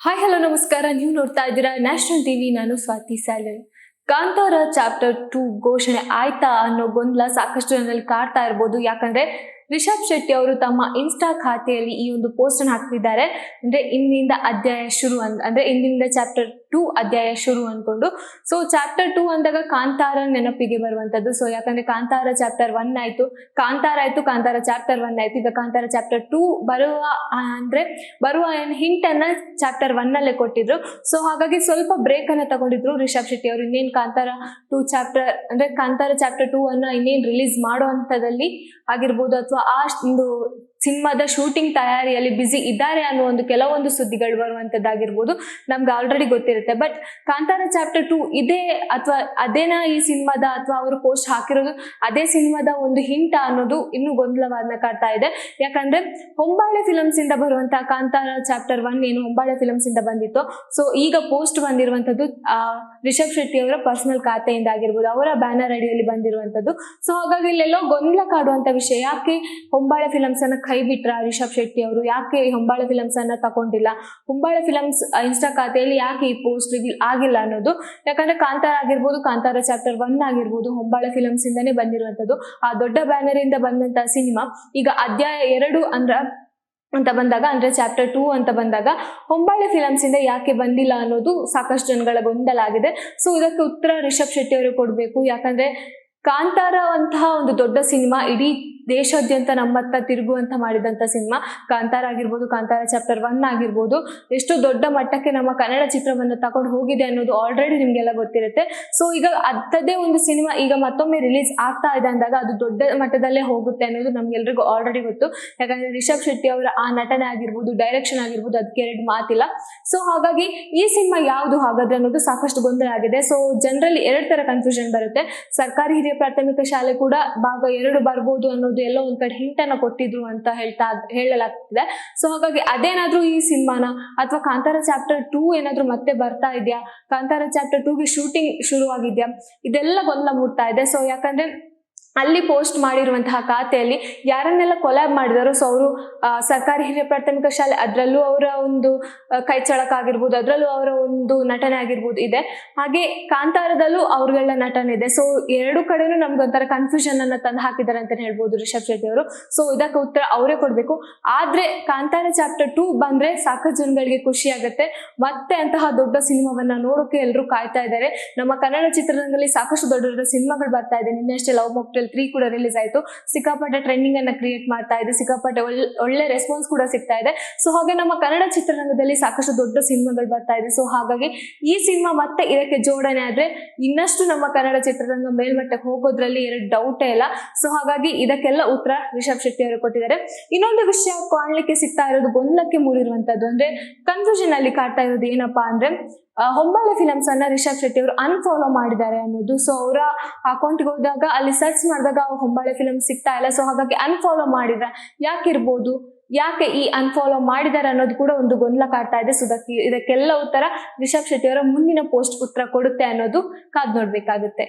Hi hello ನಮಸ್ಕಾರ. ನೀವು ನೋಡ್ತಾ ಇದ್ದೀರಾ ನ್ಯಾಷನಲ್ ಟಿವಿ. ನಾನು ಸ್ವಾತಿ ಸ್ಯಾಲರಿ. ಕಾಂತಾರ ಚಾಪ್ಟರ್ 2 ಘೋಷಣೆ ಆಯ್ತಾ ಅನ್ನೋ ಗೊಂದಲ ಸಾಕಷ್ಟು ಜನರಲ್ಲಿ ಕಾಡ್ತಾ ಇರ್ಬೋದು. ಯಾಕಂದ್ರೆ ರಿಷಬ್ ಶೆಟ್ಟಿ ಅವರು ತಮ್ಮ ಇನ್ಸ್ಟಾ ಖಾತೆಯಲ್ಲಿ ಈ ಒಂದು ಪೋಸ್ಟ್ ಅನ್ನು ಹಾಕ್ತಿದ್ದಾರೆ. ಅಂದ್ರೆ ಇಂದಿನಿಂದ ಅಧ್ಯಾಯ ಶುರು ಅಂದ್ರೆ ಇಂದಿನಿಂದ ಚಾಪ್ಟರ್ 2 ಅಧ್ಯಾಯ ಶುರು ಅನ್ಕೊಂಡು. ಸೊ ಚಾಪ್ಟರ್ 2 ಅಂದಾಗ ಕಾಂತಾರ ನೆನಪಿಗೆ ಬರುವಂತದ್ದು. ಸೊ ಯಾಕಂದ್ರೆ ಕಾಂತಾರ ಚಾಪ್ಟರ್ 1 ಆಯ್ತು, ಕಾಂತಾರ ಚಾಪ್ಟರ್ 1 ಆಯ್ತು. ಈಗ ಕಾಂತಾರ ಚಾಪ್ಟರ್ 2 ಬರುವ ಹಿಂಟ್ ಅನ್ನ ಚಾಪ್ಟರ್ 1 ಅಲ್ಲೇ ಕೊಟ್ಟಿದ್ರು. ಸೊ ಹಾಗಾಗಿ ಸ್ವಲ್ಪ ಬ್ರೇಕ್ ಅನ್ನ ತಗೊಂಡಿದ್ರು ರಿಷಬ್ ಶೆಟ್ಟಿ ಅವರು. ಇನ್ನೇನ್ ಕಾಂತಾರ 2 ಚಾಪ್ಟರ್ ಅಂದ್ರೆ ಕಾಂತಾರ ಚಾಪ್ಟರ್ 2 ಅನ್ನ ಇನ್ನೇನ್ ರಿಲೀಸ್ ಮಾಡೋ ಹಂತದಲ್ಲಿ ಆಗಿರ್ಬೋದು, ಅಥವಾ ಆ ಒಂದು ಸಿನಿಮಾದ ಶೂಟಿಂಗ್ ತಯಾರಿಯಲ್ಲಿ ಬ್ಯುಸಿ ಇದ್ದಾರೆ ಅನ್ನೋ ಒಂದು ಕೆಲವೊಂದು ಸುದ್ದಿಗಳು ಬರುವಂತದ್ದಾಗಿರ್ಬೋದು, ನಮ್ಗೆ ಆಲ್ರೆಡಿ ಗೊತ್ತಿರುತ್ತೆ. ಬಟ್ ಕಾಂತಾರ ಚಾಪ್ಟರ್ 2 ಇದೆ ಅಥವಾ ಅದೇನಾ ಈ ಸಿನಿಮಾದ, ಅಥವಾ ಅವರು ಪೋಸ್ಟ್ ಹಾಕಿರೋದು ಅದೇ ಸಿನಿಮಾದ ಒಂದು ಹಿಂಟ ಅನ್ನೋದು ಇನ್ನೂ ಗೊಂದಲವಾದನ್ನ ಕಾಡ್ತಾ ಇದೆ. ಯಾಕಂದ್ರೆ ಹೊಂಬಾಳೆ ಫಿಲಮ್ಸ್ ಇಂದ ಬರುವಂತಹ ಕಾಂತಾರ ಚಾಪ್ಟರ್ 1 ಏನು ಹೊಂಬಾಳೆ ಫಿಲಮ್ಸ್ ಇಂದ ಬಂದಿತ್ತು. ಸೊ ಈಗ ಪೋಸ್ಟ್ ಬಂದಿರುವಂತದ್ದು ರಿಷಬ್ ಶೆಟ್ಟಿ ಅವರ ಪರ್ಸನಲ್ ಖಾತೆಯಿಂದ ಆಗಿರ್ಬೋದು, ಅವರ ಬ್ಯಾನರ್ ಅಡಿಯಲ್ಲಿ ಬಂದಿರುವಂತದ್ದು. ಸೊ ಹಾಗಾಗಿ ಇಲ್ಲೆಲ್ಲೋ ಗೊಂದಲ ಕಾಡುವಂತ ವಿಷಯ, ಯಾಕೆ ಹೊಂಬಾಳೆ ಫಿಲಮ್ಸ್ ಅನ್ನ ಕೈ ಬಿಟ್ರ ರಿಷಬ್ ಶೆಟ್ಟಿ ಅವರು, ಯಾಕೆ ಹೊಂಬಾಳೆ ಫಿಲಮ್ಸ್ ಅನ್ನ ತಗೊಂಡಿಲ್ಲ, ಹೊಂಬಾಳೆ ಫಿಲಮ್ಸ್ ಇನ್ಸ್ಟಾ ಖಾತೆಯಲ್ಲಿ ಯಾಕೆ ಈ ಪೋಸ್ಟ್ ರಿವೀಲ್ ಆಗಿಲ್ಲ ಅನ್ನೋದು. ಯಾಕಂದ್ರೆ ಕಾಂತಾರ ಆಗಿರ್ಬೋದು, ಕಾಂತಾರ ಚಾಪ್ಟರ್ 1 ಆಗಿರ್ಬೋದು ಹೊಂಬಾಳೆ ಫಿಲಮ್ಸ್ ಇಂದಾನೇ ಬಂದಿರುವಂತದ್ದು. ಆ ದೊಡ್ಡ ಬ್ಯಾನರ್ ಇಂದ ಬಂದಂತ ಸಿನಿಮಾ ಈಗ ಅಧ್ಯಾಯ 2 ಅಂತ ಬಂದಾಗ, ಅಂದ್ರೆ ಚಾಪ್ಟರ್ 2 ಅಂತ ಬಂದಾಗ ಹೊಂಬಾಳೆ ಫಿಲಮ್ಸ್ ಇಂದ ಯಾಕೆ ಬಂದಿಲ್ಲ ಅನ್ನೋದು ಸಾಕಷ್ಟು ಜನಗಳ ಗೊಂದಲ ಆಗಿದೆ. ಸೊ ಇದಕ್ಕೆ ಉತ್ತರ ರಿಷಬ್ ಶೆಟ್ಟಿ ಅವರು ಕೊಡ್ಬೇಕು. ಯಾಕಂದ್ರೆ ಕಾಂತಾರ ಅಂತಹ ಒಂದು ದೊಡ್ಡ ಸಿನಿಮಾ, ಇಡೀ ದೇಶಾದ್ಯಂತ ನಮ್ಮತ್ತ ತಿರುಗುವಂತ ಮಾಡಿದಂತ ಸಿನಿಮಾ ಕಾಂತಾರ ಆಗಿರ್ಬೋದು, ಕಾಂತಾರ ಚಾಪ್ಟರ್ 1 ಆಗಿರ್ಬೋದು, ಎಷ್ಟು ದೊಡ್ಡ ಮಟ್ಟಕ್ಕೆ ನಮ್ಮ ಕನ್ನಡ ಚಿತ್ರವನ್ನು ತಗೊಂಡು ಹೋಗಿದೆ ಅನ್ನೋದು ಆಲ್ರೆಡಿ ನಿಮ್ಗೆಲ್ಲ ಗೊತ್ತಿರುತ್ತೆ. ಸೊ ಈಗ ಅಂಥದ್ದೇ ಒಂದು ಸಿನಿಮಾ ಈಗ ಮತ್ತೊಮ್ಮೆ ರಿಲೀಸ್ ಆಗ್ತಾ ಇದೆ ಅಂದಾಗ ಅದು ದೊಡ್ಡ ಮಟ್ಟದಲ್ಲೇ ಹೋಗುತ್ತೆ ಅನ್ನೋದು ನಮ್ಗೆಲ್ರಿಗೂ ಆಲ್ರೆಡಿ ಗೊತ್ತು. ಯಾಕಂದ್ರೆ ರಿಷಬ್ ಶೆಟ್ಟಿ ಅವರ ಆ ನಟನೆ ಆಗಿರ್ಬೋದು, ಡೈರೆಕ್ಷನ್ ಆಗಿರ್ಬೋದು, ಅದಕ್ಕೆ ಎರಡು ಮಾತಿಲ್ಲ. ಸೊ ಹಾಗಾಗಿ ಈ ಸಿನಿಮಾ ಯಾವುದು ಹಾಗಾದ್ರೆ ಅನ್ನೋದು ಸಾಕಷ್ಟು ಗೊಂದಲ ಆಗಿದೆ. ಸೊ ಜನರಲ್ಲಿ ಎರಡು ತರ ಕನ್ಫ್ಯೂಷನ್ ಬರುತ್ತೆ. ಸರ್ಕಾರಿ ಹಿರಿಯ ಪ್ರಾಥಮಿಕ ಶಾಲೆ ಕೂಡ ಭಾಗ 2 ಬರ್ಬೋದು ಅನ್ನೋದು ಎಲ್ಲೋ ಒಂದ್ ಕಡೆ ಹಿಂಟ್ ಅನ್ನ ಕೊಟ್ಟಿದ್ರು ಅಂತ ಹೇಳಲಾಗ್ತಿದೆ. ಸೊ ಹಾಗಾಗಿ ಅದೇನಾದ್ರೂ ಈ ಸಿನಿಮಾನ, ಅಥವಾ ಕಾಂತಾರ ಚಾಪ್ಟರ್ 2 ಏನಾದ್ರೂ ಮತ್ತೆ ಬರ್ತಾ ಇದೆಯಾ, ಕಾಂತಾರ ಚಾಪ್ಟರ್ 2 ಗೆ ಶೂಟಿಂಗ್ ಶುರುವಾಗಿದ್ಯಾ, ಇದೆಲ್ಲ ಗೊಂದಲ ಮೂಡ್ತಾ ಇದೆ. ಸೊ ಯಾಕಂದ್ರೆ ಅಲ್ಲಿ ಪೋಸ್ಟ್ ಮಾಡಿರುವಂತಹ ಖಾತೆಯಲ್ಲಿ ಯಾರನ್ನೆಲ್ಲ ಕೊಲ್ಯಾಬ್ ಮಾಡಿದಾರೋ, ಸೊ ಅವರು ಸರ್ಕಾರಿ ಹಿರಿಯ ಪ್ರಾಥಮಿಕ ಶಾಲೆ ಅದರಲ್ಲೂ ಅವರ ಒಂದು ಕೈ ಚಳಕ ಆಗಿರ್ಬೋದು, ಅದರಲ್ಲೂ ಅವರ ಒಂದು ನಟನೆ ಆಗಿರ್ಬೋದು ಇದೆ. ಹಾಗೆ ಕಾಂತಾರದಲ್ಲೂ ಅವ್ರಿಗೆಲ್ಲ ನಟನೆ ಇದೆ. ಸೊ ಎರಡು ಕಡೆನೂ ನಮ್ಗೊಂಥರ ಕನ್ಫ್ಯೂಷನ್ ಅನ್ನ ತಂದು ಹಾಕಿದ್ದಾರೆ ಅಂತ ಹೇಳ್ಬೋದು ರಿಷಬ್ ಶೆಟ್ಟಿ ಅವರು. ಸೊ ಇದಕ್ಕೆ ಉತ್ತರ ಅವರೇ ಕೊಡ್ಬೇಕು. ಆದ್ರೆ ಕಾಂತಾರ ಚಾಪ್ಟರ್ 2 ಬಂದ್ರೆ ಸಾಕಷ್ಟು ಜನಗಳಿಗೆ ಖುಷಿ ಆಗುತ್ತೆ. ಮತ್ತೆ ಅಂತಹ ದೊಡ್ಡ ಸಿನಿಮಾವನ್ನ ನೋಡೋಕೆ ಎಲ್ಲರೂ ಕಾಯ್ತಾ ಇದ್ದಾರೆ. ನಮ್ಮ ಕನ್ನಡ ಚಿತ್ರರಂಗದಲ್ಲಿ ಸಾಕಷ್ಟು ದೊಡ್ಡ ದೊಡ್ಡ ಸಿನಿಮಾಗಳು ಬರ್ತಾ ಇದೆ. ನಿನ್ನೆಷ್ಟೇ ಲವ್ ಮಾಕ್ಟೇಲ್ 3 ಕೂಡ ರಿಲೀಸ್ ಆಯ್ತು. ಸಿಕ್ಕಾಪಟ್ಟೆ ಟ್ರೆಂಡಿಂಗ್ ಅನ್ನ ಕ್ರಿಯೇಟ್ ಮಾಡ್ತಾ ಇದೆ, ಸಿಕ್ಕಾಪಟ್ಟೆ ಒಳ್ಳೆ ರೆಸ್ಪಾನ್ಸ್ ಕೂಡ ಸಿಗ್ತಾ ಇದೆ. ಸೊ ಹಾಗೆ ನಮ್ಮ ಕನ್ನಡ ಚಿತ್ರರಂಗದಲ್ಲಿ ಸಾಕಷ್ಟು ದೊಡ್ಡ ಸಿನಿಮಾಗಳು ಬರ್ತಾ ಇದೆ. ಸೊ ಹಾಗಾಗಿ ಈ ಸಿನಿಮಾ ಮತ್ತೆ ಇದಕ್ಕೆ ಜೋಡಣೆ ಆದ್ರೆ ಇನ್ನಷ್ಟು ನಮ್ಮ ಕನ್ನಡ ಚಿತ್ರರಂಗ ಮೇಲ್ಮಟ್ಟಕ್ಕೆ ಹೋಗೋದ್ರಲ್ಲಿ ಎರಡು ಡೌಟೇ ಇಲ್ಲ. ಸೊ ಹಾಗಾಗಿ ಇದಕ್ಕೆಲ್ಲ ಉತ್ತರ ರಿಷಬ್ ಶೆಟ್ಟಿ ಅವರು ಕೊಟ್ಟಿದ್ದಾರೆ. ಇನ್ನೊಂದು ವಿಷಯ ಕಾಣ್ಲಿಕ್ಕೆ ಸಿಗ್ತಾ ಇರೋದು, ಗೊಂದಲಕ್ಕೆ ಮೂಡಿರುವಂತದ್ದು, ಅಂದ್ರೆ ಕನ್ಫ್ಯೂಷನ್ ಅಲ್ಲಿ ಕಾಡ್ತಾ ಇರೋದು ಏನಪ್ಪಾ ಅಂದ್ರೆ ಹೊಂಬಾಳೆ ಫಿಲಮ್ಸ್ ಅನ್ನ ರಿಷಬ್ ಶೆಟ್ಟಿ ಅವರು ಅನ್ಫಾಲೋ ಮಾಡಿದ್ದಾರೆ ಅನ್ನೋದು. ಸೊ ಅವರ ಅಕೌಂಟ್ಗೆ ಹೋದಾಗ ಅಲ್ಲಿ ಸರ್ಚ್ ಮಾಡಿದಾಗ ಹೊಂಬಾಳೆ ಫಿಲಮ್ ಸಿಗ್ತಾ ಇಲ್ಲ. ಸೊ ಹಾಗಾಗಿ ಅನ್ಫಾಲೋ ಮಾಡಿದ್ರೆ ಯಾಕಿರ್ಬೋದು, ಯಾಕೆ ಈ ಅನ್ಫಾಲೋ ಮಾಡಿದ್ದಾರೆ ಅನ್ನೋದು ಕೂಡ ಒಂದು ಗೊಂದಲ ಕಾಡ್ತಾ ಇದೆ. ಸೊ ಇದಕ್ಕೆಲ್ಲ ಉತ್ತರ ರಿಷಬ್ ಶೆಟ್ಟಿ ಅವರ ಮುಂದಿನ ಪೋಸ್ಟ್ ಉತ್ತರ ಕೊಡುತ್ತೆ ಅನ್ನೋದು ಕಾದ್ ನೋಡ್ಬೇಕಾಗುತ್ತೆ.